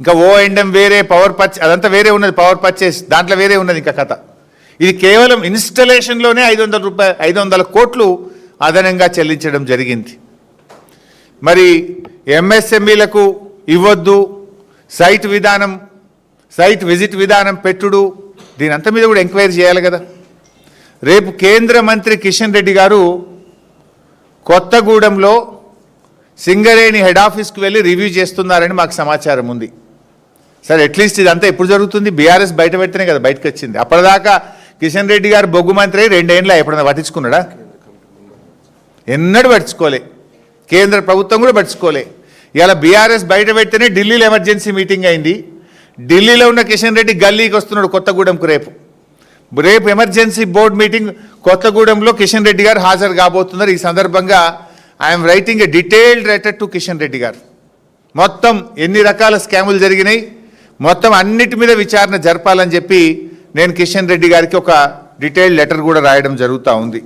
ఇంకా O&M వేరే, power purchase అదంతా వేరే ఉన్నది, పవర్ పర్చేస్ దాంట్లో వేరే ఉన్నది ఇంకా కథ. ఇది కేవలం ఇన్స్టలేషన్లోనే 500 కోట్లు అదనంగా చెల్లించడం జరిగింది. మరి MSMEలకు ఇవ్వద్దు, సైట్ విజిట్ విధానం పెట్టుడు, దీని అంత మీద కూడా ఎంక్వైరీ చేయాలి కదా. రేపు కేంద్ర మంత్రి కిషన్ రెడ్డి గారు కొత్తగూడెంలో సింగరేణి హెడ్ ఆఫీస్కి వెళ్ళి రివ్యూ చేస్తున్నారని మాకు సమాచారం ఉంది. సరే, అట్లీస్ట్ ఇదంతా ఎప్పుడు జరుగుతుంది? బీఆర్ఎస్ బయట పెడితేనే కదా బయటకు వచ్చింది. అప్పటిదాకా కిషన్ రెడ్డి గారు బొగ్గు మంత్రి 2 ఏళ్ళ ఎప్పుడైనా పట్టించుకున్నాడా? ఎన్నడూ పట్టించుకోలే. కేంద్ర ప్రభుత్వం కూడా పట్టించుకోలే. ఇలా బీఆర్ఎస్ బయట పెడితేనే ఢిల్లీలో ఎమర్జెన్సీ మీటింగ్ అయింది. ఢిల్లీలో ఉన్న కిషన్ రెడ్డి గల్లీకి వస్తున్నాడు కొత్తగూడెంకు. రేపు ఎమర్జెన్సీ బోర్డు మీటింగ్ కొత్తగూడెంలో కిషన్ రెడ్డి గారు హాజరు కాబోతున్నారు. ఈ సందర్భంగా I'm writing A detailed letter to Kishan Reddy గారు. మొత్తం ఎన్ని రకాల స్కాములు జరిగినాయి, మొత్తం అన్నిటి మీద విచారణ జరపాలని చెప్పి నేను కిషన్ రెడ్డి గారికి ఒక డీటెయిల్డ్ లెటర్ కూడా రాయడం జరుగుతూ ఉంది.